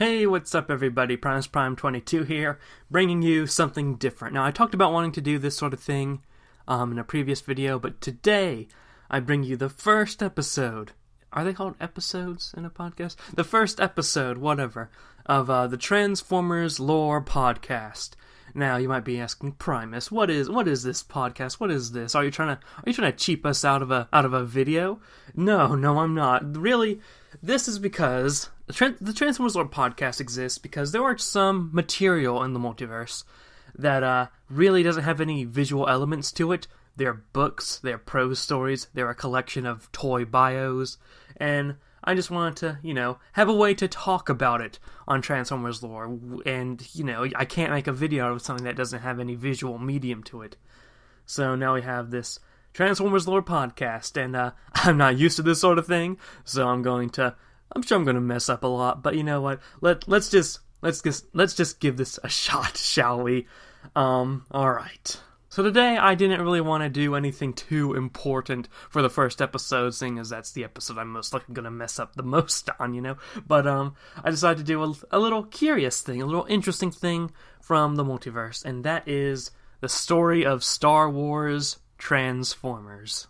Hey, what's up everybody? Primus Prime 22 here, bringing you something different. Now, I talked about wanting to do this sort of thing in a previous video, but today I bring you the first episode. Are they called episodes in a podcast? The first episode, whatever, of the Transformers Lore Podcast. Now, you might be asking, Primus, what is this podcast? What is this? Are you trying to cheap us out of a video? No, I'm not. Really, this is because the Transformers Lore Podcast exists because there are some material in the multiverse that really doesn't have any visual elements to it. They're books, they're prose stories, they're a collection of toy bios, and I just wanted to, have a way to talk about it on Transformers Lore, and, I can't make a video out of something that doesn't have any visual medium to it. So now we have this Transformers Lore Podcast, and I'm not used to this sort of thing, so I'm sure I'm gonna mess up a lot, but you know what, let's just give this a shot, shall we? Alright. So today, I didn't really want to do anything too important for the first episode, seeing as that's the episode I'm most likely going to mess up the most on, But, I decided to do a little curious thing, a little interesting thing from the multiverse, and that is the story of Star Wars Transformers.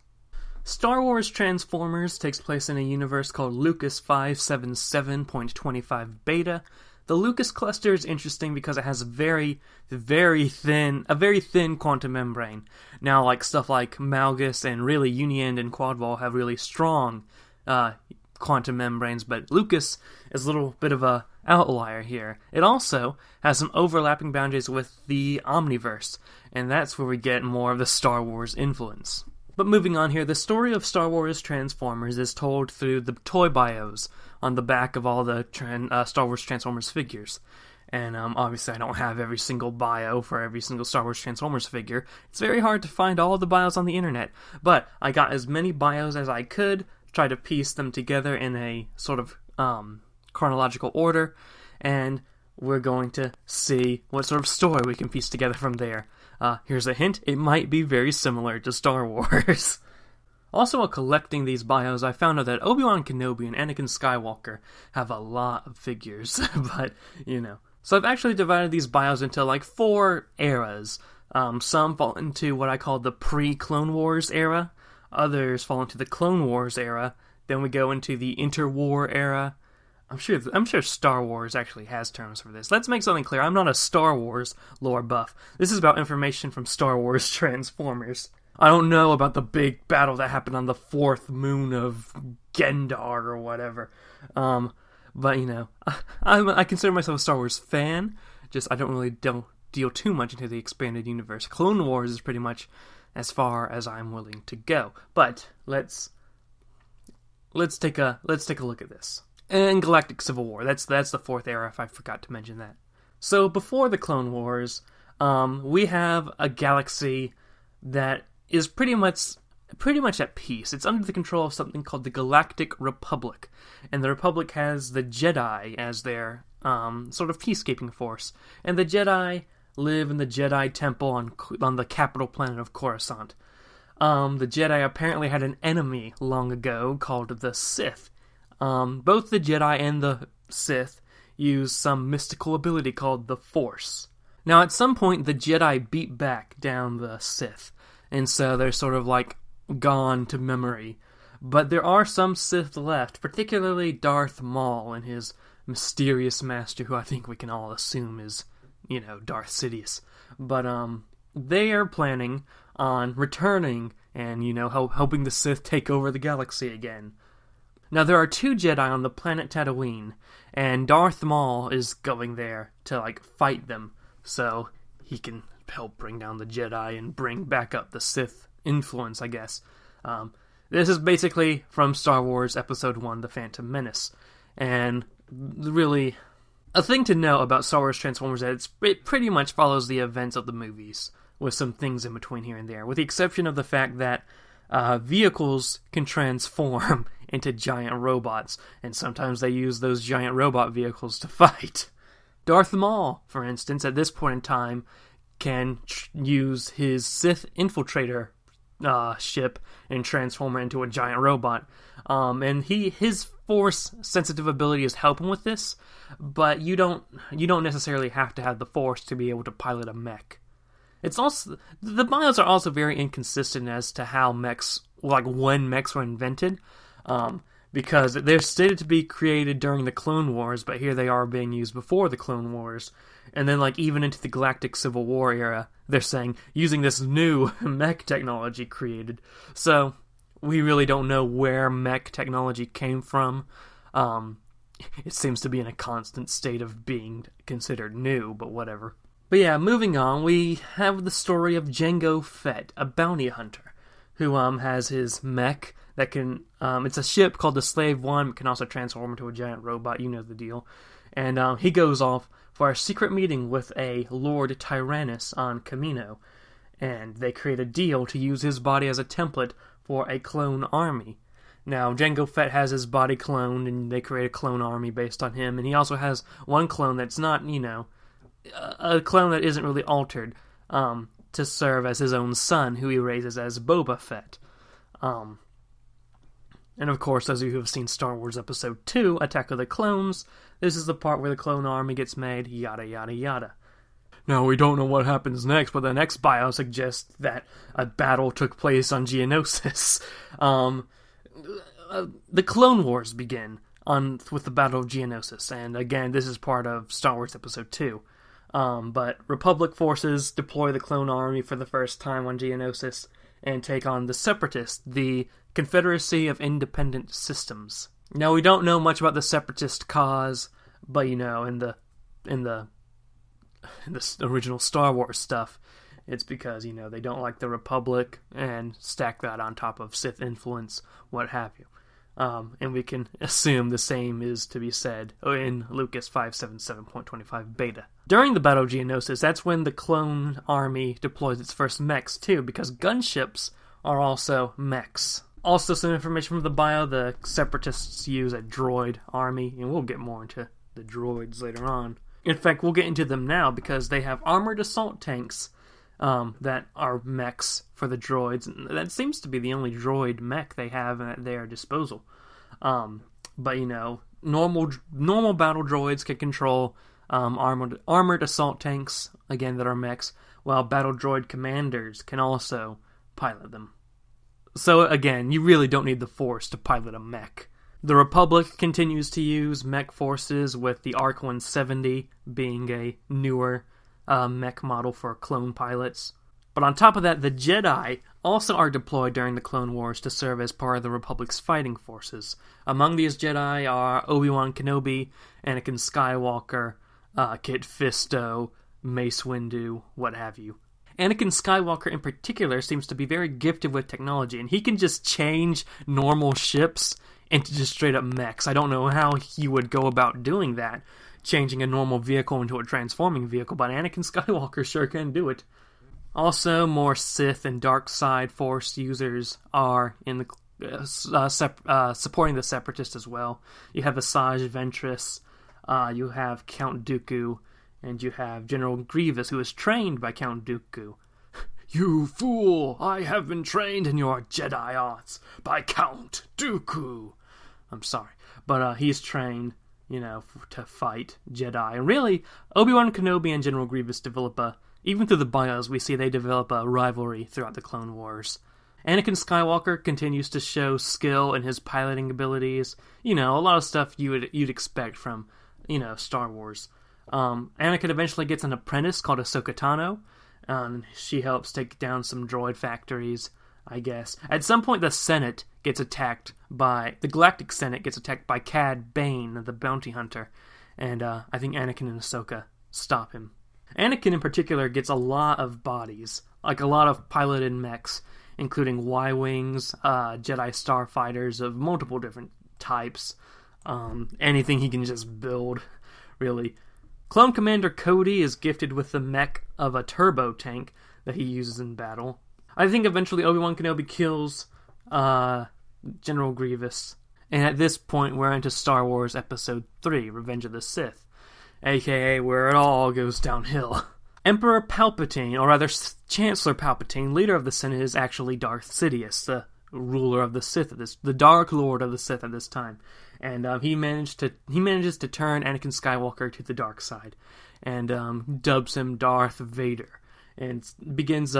Star Wars Transformers takes place in a universe called Lucas 577.25 Beta. The Lucas cluster is interesting because it has a very thin quantum membrane. Now, like stuff like Malgus and really Uniend and Quadval have really strong quantum membranes, but Lucas is a little bit of a outlier here. It also has some overlapping boundaries with the Omniverse, and that's where we get more of the Star Wars influence. But moving on here, the story of Star Wars Transformers is told through the toy bios on the back of all the Star Wars Transformers figures. And obviously I don't have every single bio for every single Star Wars Transformers figure. It's very hard to find all the bios on the internet. But I got as many bios as I could, try to piece them together in a sort of chronological order, and we're going to see what sort of story we can piece together from there. Here's a hint, it might be very similar to Star Wars. Also, while collecting these bios, I found out that Obi-Wan Kenobi and Anakin Skywalker have a lot of figures, but, So I've actually divided these bios into, 4 eras. Some fall into what I call the pre-Clone Wars era, others fall into the Clone Wars era, then we go into the Interwar era. I'm sure Star Wars actually has terms for this. Let's make something clear. I'm not a Star Wars lore buff. This is about information from Star Wars Transformers. I don't know about the big battle that happened on the 4th moon of Gendar or whatever. But, I consider myself a Star Wars fan. Just, I don't deal too much into the expanded universe. Clone Wars is pretty much as far as I'm willing to go. But, let's take a look at this. And Galactic Civil War. That's the 4th era, if I forgot to mention that. So, before the Clone Wars, we have a galaxy that is pretty much at peace. It's under the control of something called the Galactic Republic, and the Republic has the Jedi as their sort of peacekeeping force, and the Jedi live in the Jedi Temple on the capital planet of Coruscant. The Jedi apparently had an enemy long ago called the Sith. Both the Jedi and the Sith use some mystical ability called the Force. Now, at some point, the Jedi beat back down the Sith, and so they're sort of gone to memory. But there are some Sith left, particularly Darth Maul and his mysterious master, who I think we can all assume is, Darth Sidious. But they are planning on returning and, helping the Sith take over the galaxy again. Now, there are 2 Jedi on the planet Tatooine, and Darth Maul is going there to, fight them, so he can help bring down the Jedi and bring back up the Sith influence, I guess. This is basically from Star Wars Episode 1, The Phantom Menace. And really, a thing to know about Star Wars Transformers is that it pretty much follows the events of the movies, with some things in between here and there, with the exception of the fact that vehicles can transform into giant robots, and sometimes they use those giant robot vehicles to fight. Darth Maul, for instance, at this point in time, can use his Sith infiltrator ship and transform it into a giant robot. And his force sensitive ability is helping with this, but you don't necessarily have to have the force to be able to pilot a mech. It's also, the bios are also very inconsistent as to how mechs, like when mechs were invented, because they're stated to be created during the Clone Wars, but here they are being used before the Clone Wars. And then, like, even into the Galactic Civil War era, they're saying, using this new mech technology created. So, we really don't know where mech technology came from. It seems to be in a constant state of being considered new, but whatever. But yeah, moving on, we have the story of Jango Fett, a bounty hunter, who has his mech that can, it's a ship called the Slave One, but can also transform into a giant robot, you know the deal. And he goes off for a secret meeting with a Lord Tyrannus on Kamino, and they create a deal to use his body as a template for a clone army. Now, Jango Fett has his body cloned, and they create a clone army based on him, and he also has one clone that's not, a clone that isn't really altered, to serve as his own son, who he raises as Boba Fett. And of course, those of you who have seen Star Wars Episode 2, Attack of the Clones, this is the part where the clone army gets made, yada yada yada. Now, we don't know what happens next, but the next bio suggests that a battle took place on Geonosis. The Clone Wars begin with the Battle of Geonosis, and again, this is part of Star Wars Episode 2. But Republic forces deploy the clone army for the first time on Geonosis and take on the Separatists, the Confederacy of Independent Systems. Now, we don't know much about the Separatist cause, but in the original Star Wars stuff, it's because, they don't like the Republic and stack that on top of Sith influence, what have you. And we can assume the same is to be said in Lucas 577.25 beta. During the Battle of Geonosis, that's when the clone army deploys its first mechs too, because gunships are also mechs. Also, some information from the bio, the Separatists use a droid army, and we'll get more into the droids later on. In fact, we'll get into them now, because they have armored assault tanks that are mechs for the droids. That seems to be the only droid mech they have at their disposal. But normal battle droids can control armored assault tanks, again, that are mechs, while battle droid commanders can also pilot them. So again, you really don't need the Force to pilot a mech. The Republic continues to use mech forces, with the ARC 170 being a newer mech model for clone pilots. But on top of that, the Jedi also are deployed during the Clone Wars to serve as part of the Republic's fighting forces. Among these Jedi are Obi-Wan Kenobi, Anakin Skywalker, Kit Fisto, Mace Windu, what have you. Anakin Skywalker in particular seems to be very gifted with technology, and he can just change normal ships into just straight up mechs. I don't know how he would go about doing that, changing a normal vehicle into a transforming vehicle, but Anakin Skywalker sure can do it. Also, more Sith and Dark Side Force users are in the supporting the Separatists as well. You have Asajj Ventress, you have Count Dooku, and you have General Grievous, who is trained by Count Dooku. "You fool! I have been trained in your Jedi arts by Count Dooku." I'm sorry, but he's trained, to fight Jedi. And really, Obi-Wan Kenobi and General Grievous develop even through the bios, we see they develop a rivalry throughout the Clone Wars. Anakin Skywalker continues to show skill in his piloting abilities. A lot of stuff you'd expect from, Star Wars. Anakin eventually gets an apprentice called Ahsoka Tano. She helps take down some droid factories, I guess. At some point, the Galactic Senate gets attacked by Cad Bane, the bounty hunter. And I think Anakin and Ahsoka stop him. Anakin in particular gets a lot of bodies, like a lot of piloted mechs, including Y-Wings, Jedi Starfighters of multiple different types, anything he can just build, really. Clone Commander Cody is gifted with the mech of a turbo tank that he uses in battle. I think eventually Obi-Wan Kenobi kills General Grievous, and at this point we're into Star Wars Episode 3, Revenge of the Sith, aka where it all goes downhill. Emperor Palpatine, or rather Chancellor Palpatine, leader of the Senate, is actually Darth Sidious, the ruler of the Sith the Dark Lord of the Sith at this time, and he manages to turn Anakin Skywalker to the dark side, and dubs him Darth Vader, and begins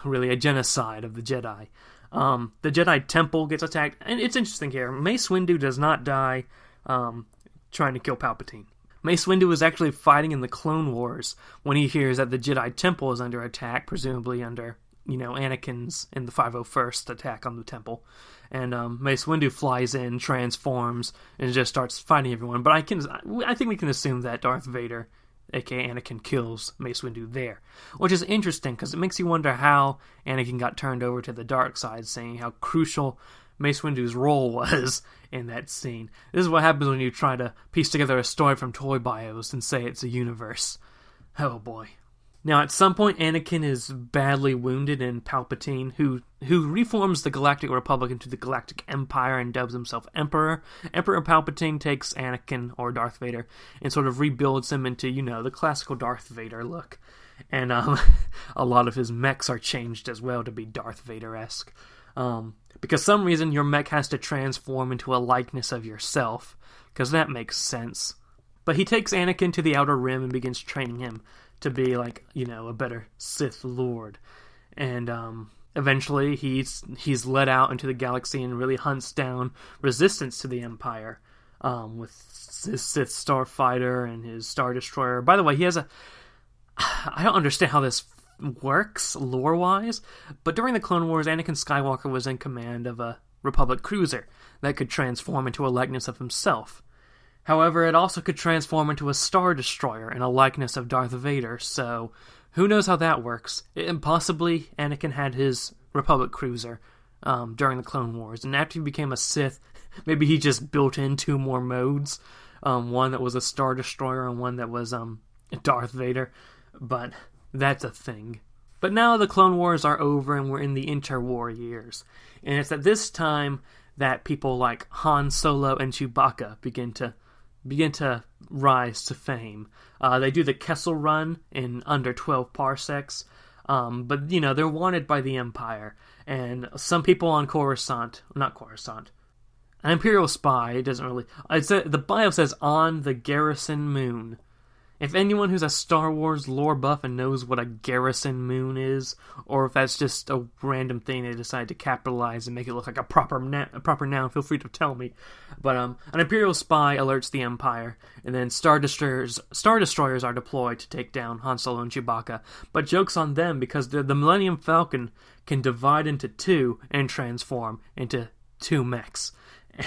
really a genocide of the Jedi. The Jedi Temple gets attacked, and it's interesting here. Mace Windu does not die trying to kill Palpatine. Mace Windu is actually fighting in the Clone Wars when he hears that the Jedi Temple is under attack, presumably under, Anakin's in the 501st attack on the Temple. And Mace Windu flies in, transforms, and just starts fighting everyone. But I think we can assume that Darth Vader, aka Anakin, kills Mace Windu there. Which is interesting, because it makes you wonder how Anakin got turned over to the dark side, saying how crucial Mace Windu's role was in that scene. This is what happens when you try to piece together a story from Toy Bios and say it's a universe. Oh boy. Now, at some point, Anakin is badly wounded, and Palpatine, who reforms the Galactic Republic into the Galactic Empire and dubs himself Emperor. Emperor Palpatine takes Anakin, or Darth Vader, and sort of rebuilds him into, the classical Darth Vader look. And a lot of his mechs are changed as well to be Darth Vader-esque. Because some reason your mech has to transform into a likeness of yourself, because that makes sense. But he takes Anakin to the Outer Rim and begins training him to be a better Sith Lord. And eventually he's led out into the galaxy and really hunts down resistance to the Empire with his Sith Starfighter and his Star Destroyer. By the way, I don't understand how this works lore-wise, but during the Clone Wars, Anakin Skywalker was in command of a Republic cruiser that could transform into a likeness of himself. However, it also could transform into a Star Destroyer in a likeness of Darth Vader, so who knows how that works. And possibly Anakin had his Republic cruiser during the Clone Wars, and after he became a Sith, maybe he just built in two more modes, one that was a Star Destroyer and one that was Darth Vader, but that's a thing. But now the Clone Wars are over and we're in the interwar years. And it's at this time that people like Han Solo and Chewbacca begin to rise to fame. They do the Kessel Run in under 12 parsecs. But they're wanted by the Empire. And some people on an Imperial spy, it doesn't really... the bio says on the Garrison Moon. If anyone who's a Star Wars lore buff and knows what a Garrison Moon is, or if that's just a random thing they decide to capitalize and make it look like a proper noun, feel free to tell me. But an Imperial spy alerts the Empire, and then Star Destroyers are deployed to take down Han Solo and Chewbacca. But joke's on them, because the Millennium Falcon can divide into two and transform into two mechs.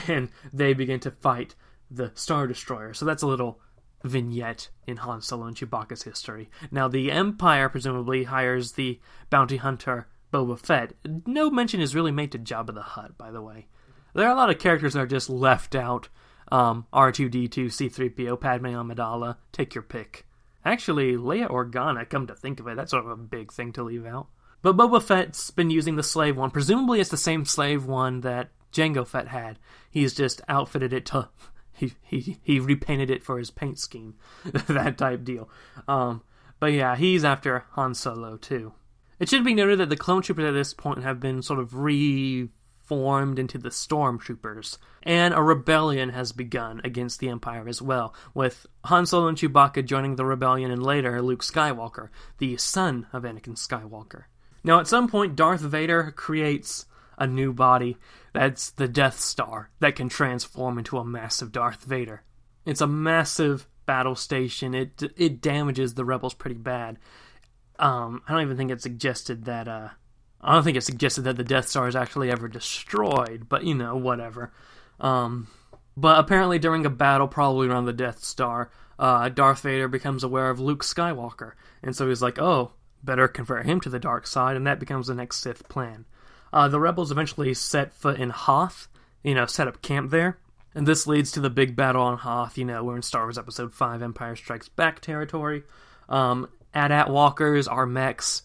And they begin to fight the Star Destroyer. So that's a little vignette in Han Solo and Chewbacca's history. Now, the Empire presumably hires the bounty hunter Boba Fett. No mention is really made to Jabba the Hutt, by the way. There are a lot of characters that are just left out. R2-D2, C-3PO, Padme Amidala, take your pick. Actually, Leia Organa, come to think of it, that's sort of a big thing to leave out. But Boba Fett's been using the slave one. Presumably it's the same slave one that Jango Fett had. He's just outfitted it to... He repainted it for his paint scheme. That type deal. But yeah, he's after Han Solo too. It should be noted that the clone troopers at this point have been sort of reformed into the stormtroopers. And a rebellion has begun against the Empire as well, with Han Solo and Chewbacca joining the rebellion, and later Luke Skywalker, the son of Anakin Skywalker. Now at some point Darth Vader creates a new body. That's the Death Star that can transform into a massive Darth Vader. It's a massive battle station. It damages the rebels pretty bad. I don't even think it's suggested that the Death Star is actually ever destroyed, but whatever. But apparently during a battle, probably around the Death Star, Darth Vader becomes aware of Luke Skywalker, and so he's like, oh, better convert him to the dark side, and that becomes the next Sith plan. The rebels eventually set foot in Hoth, set up camp there. And this leads to the big battle on Hoth. We're in Star Wars Episode 5, Empire Strikes Back territory. AT-AT walkers are mechs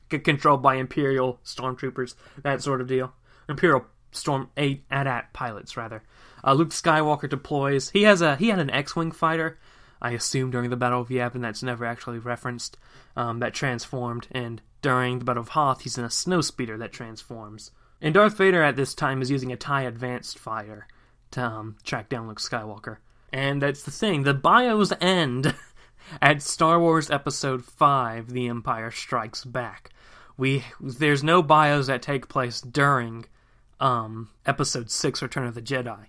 controlled by Imperial stormtroopers, that sort of deal. Imperial AT-AT pilots, rather. Luke Skywalker deploys. He had an X-Wing fighter. I assume during the Battle of Yavin, that's never actually referenced, that transformed, and during the Battle of Hoth, he's in a snowspeeder that transforms. And Darth Vader at this time is using a TIE Advanced Fighter to track down Luke Skywalker. And that's the thing, the bios end at Star Wars Episode 5, The Empire Strikes Back. There's no bios that take place during Episode 6, Return of the Jedi.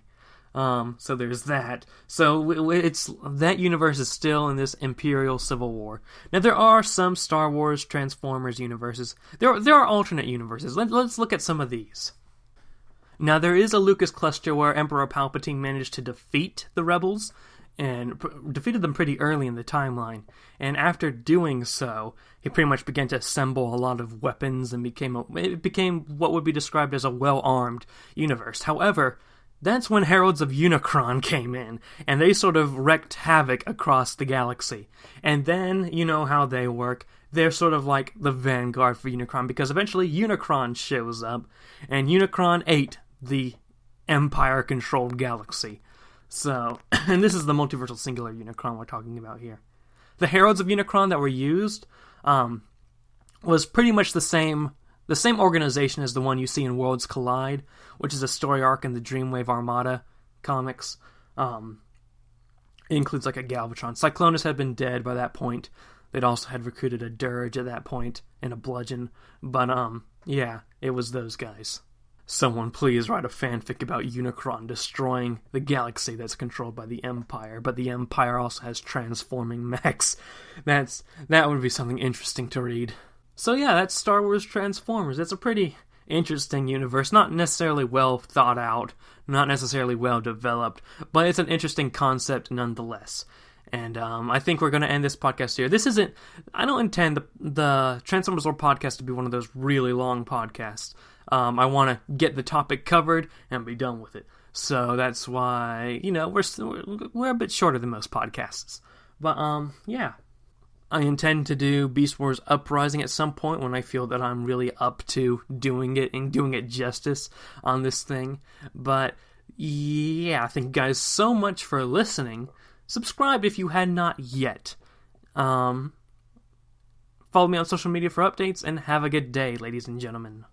So there's that. So it's that universe is still in this Imperial Civil War. Now there are some Star Wars Transformers universes. There are alternate universes. Let's look at some of these. Now there is a Lucas cluster where Emperor Palpatine managed to defeat the rebels and defeated them pretty early in the timeline. And after doing so, he pretty much began to assemble a lot of weapons and it became what would be described as a well-armed universe. However, that's when Heralds of Unicron came in, and they sort of wreaked havoc across the galaxy. And then, you know how they work, they're sort of like the vanguard for Unicron, because eventually Unicron shows up, and Unicron ate the Empire-controlled galaxy. So, and this is the multiversal singular Unicron we're talking about here. The Heralds of Unicron that were used was pretty much the same organization as the one you see in Worlds Collide, which is a story arc in the Dreamwave Armada comics. It includes like a Galvatron. Cyclonus had been dead by that point. They'd also had recruited a Dirge at that point and a Bludgeon. But yeah, it was those guys. Someone please write a fanfic about Unicron destroying the galaxy that's controlled by the Empire, but the Empire also has transforming mechs. That would be something interesting to read. So yeah, that's Star Wars Transformers. It's a pretty interesting universe, not necessarily well thought out, not necessarily well developed, but it's an interesting concept nonetheless. And I think we're going to end this podcast here. I don't intend the Transformers Lore podcast to be one of those really long podcasts. I want to get the topic covered and be done with it. So that's why, we're a bit shorter than most podcasts. But yeah. I intend to do Beast Wars Uprising at some point when I feel that I'm really up to doing it and doing it justice on this thing. But yeah, thank you guys so much for listening. Subscribe if you had not yet. Follow me on social media for updates, and have a good day, ladies and gentlemen.